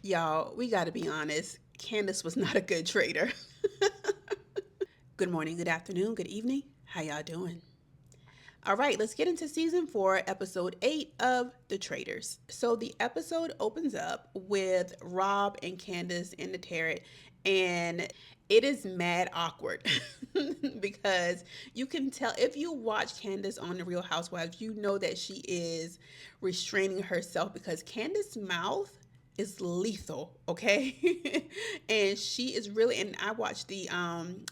Y'all, we got to be honest. Candace was not a good trader. Good morning, good afternoon, good evening. How y'all doing? All right, let's get into season 4, episode 8 of The Traitors. So the episode opens up with Rob and Candace in the turret, and it is mad awkward because you can tell if you watch Candace on The Real Housewives, you know that she is restraining herself because Candace's mouth is lethal, okay? And she is really, and I watched the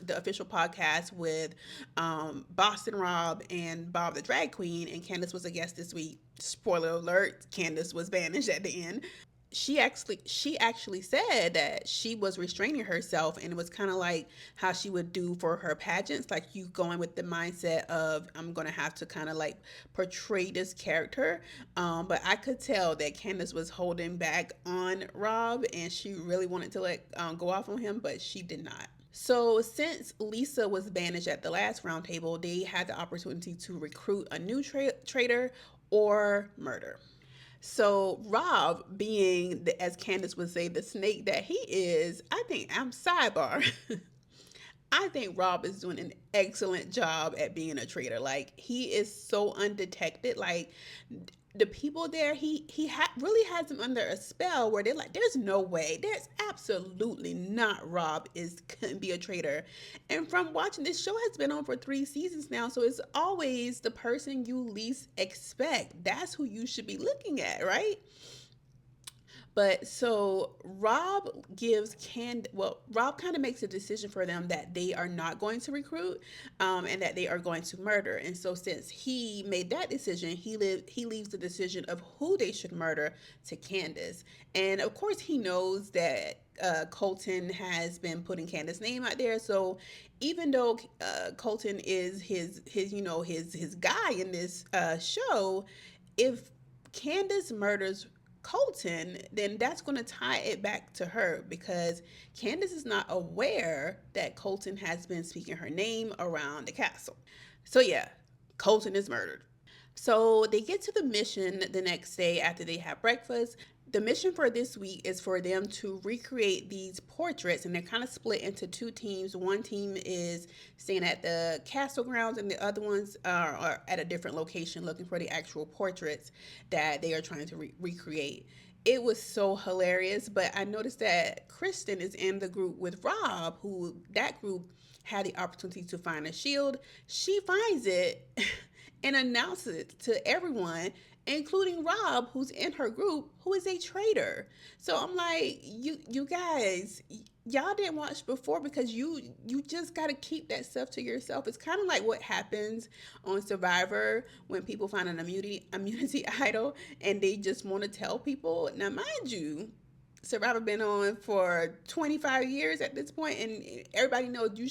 official podcast with Boston Rob and Bob the drag queen, and Candace was a guest this week. Spoiler alert, Candace was banished at the end. She actually said that she was restraining herself, and it was kind of like how she would do for her pageants, like you going with the mindset of I'm gonna have to kind of like portray this character. But I could tell that Candace was holding back on Rob, and she really wanted to let go off on him, but she did not. So, since Lisa was banished at the last roundtable, they had the opportunity to recruit a new traitor or murder. So Rob, being as Candace would say, the snake that he is, I think I'm sidebar. I think Rob is doing an excellent job at being a traitor. Like he is so undetected. Like the people there, really has them under a spell where they're like, "There's no way. There's absolutely not. Rob is couldn't be a traitor." And from watching this show has been on for 3 seasons now, so it's always the person you least expect. That's who you should be looking at, right? But so Rob Rob kind of makes a decision for them that they are not going to recruit, and that they are going to murder. And so since he made that decision, he leaves the decision of who they should murder to Candace. And of course, he knows that Colton has been putting Candace's name out there. So even though Colton is his guy in this show, if Candace murders Colton, then that's going to tie it back to her because Candace is not aware that Colton has been speaking her name around the castle. So, yeah, Colton is murdered. So they get to the mission the next day after they have breakfast. The mission for this week is for them to recreate these portraits, and they're kind of split into two teams. One team is staying at the castle grounds, and the other ones are at a different location looking for the actual portraits that they are trying to recreate. It was so hilarious, but I noticed that Kristen is in the group with Rob, who that group had the opportunity to find a shield. She finds it and announces it to everyone, including Rob, who's in her group, who is a traitor. So I'm like, you guys, y'all didn't watch before because you just got to keep that stuff to yourself. It's kind of like what happens on Survivor when people find an immunity idol and they just want to tell people. Now, mind you, Survivor been on for 25 years at this point, and everybody knows you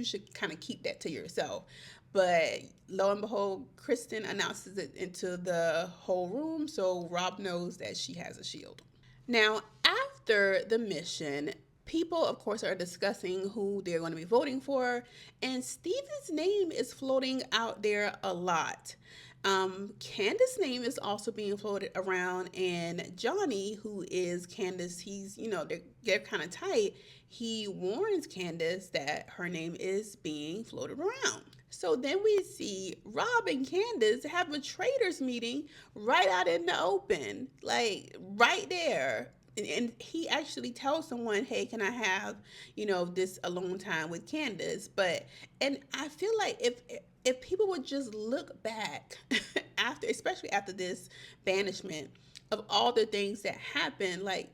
should kind of keep that to yourself. But lo and behold, Kristen announces it into the whole room, so Rob knows that she has a shield. Now, after the mission, people, of course, are discussing who they're going to be voting for, and Steven's name is floating out there a lot. Candace's name is also being floated around, and Johnny, who is Candace, they're kind of tight. He warns Candace that her name is being floated around. So then we see Rob and Candace have a traders meeting right out in the open, like right there. And he actually tells someone, "Hey, can I have, this alone time with Candace?" And I feel like if people would just look back especially after this banishment, of all the things that happened, like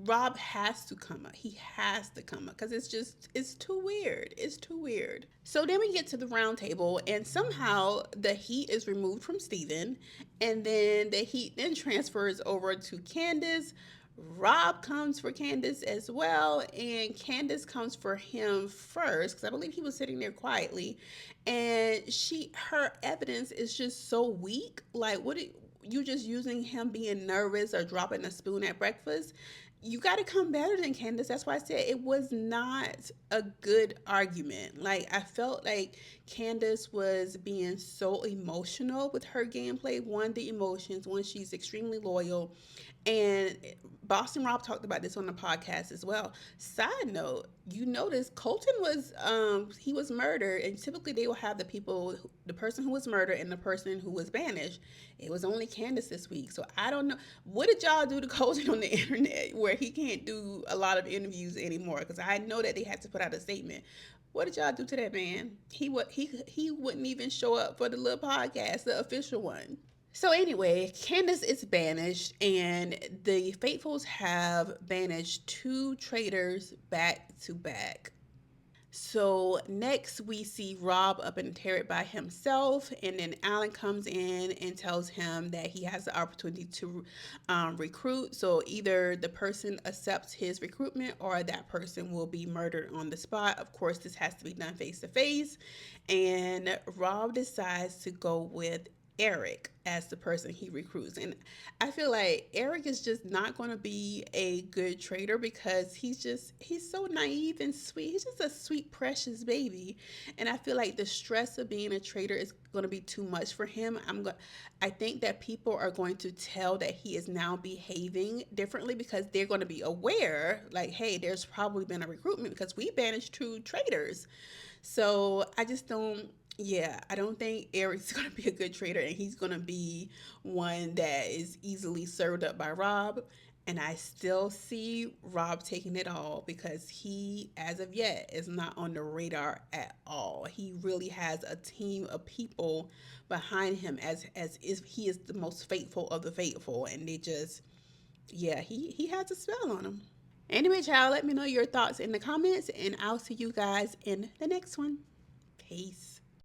Rob has to come up. He has to come up because it's too weird. It's too weird. So then we get to the round table, and somehow the heat is removed from Steven, and then the heat then transfers over to Candace. Rob comes for Candace as well, and Candace comes for him first because I believe he was sitting there quietly, and her evidence is just so weak. Like, you just using him being nervous or dropping a spoon at breakfast? you got to come better than Candace. That's why I said it was not a good argument. Like, I felt like Candace was being so emotional with her gameplay. One, the emotions. One, she's extremely loyal. And Boston Rob talked about this on the podcast as well. Side note, you notice Colton was he was murdered, and typically they will have the person who was murdered and the person who was banished. It was only Candace this week, so I don't know what did y'all do to Colton on the internet where he can't do a lot of interviews anymore. Because I know that they had to put out a statement. What did y'all do to that man? He wouldn't even show up for the little podcast, the official one. So anyway, Candace is banished, and the faithfuls have banished two traitors back to back. So next we see Rob up in the turret by himself, and then Alan comes in and tells him that he has the opportunity to recruit. So either the person accepts his recruitment or that person will be murdered on the spot. Of course, this has to be done face to face, and Rob decides to go with Eric as the person he recruits. And I feel like Eric is just not going to be a good trader because he's so naive and sweet. He's just a sweet precious baby. And I feel like the stress of being a trader is going to be too much for him. I think that people are going to tell that he is now behaving differently because they're going to be aware like, hey, there's probably been a recruitment because we banished two traders. So I just don't, yeah, I don't think Eric's going to be a good trader, and he's going to be one that is easily served up by Rob. And I still see Rob taking it all because he, as of yet, is not on the radar at all. He really has a team of people behind him as if he is the most faithful of the faithful, and they just, yeah, he has a spell on him. Anyway, child, let me know your thoughts in the comments, and I'll see you guys in the next one. Peace.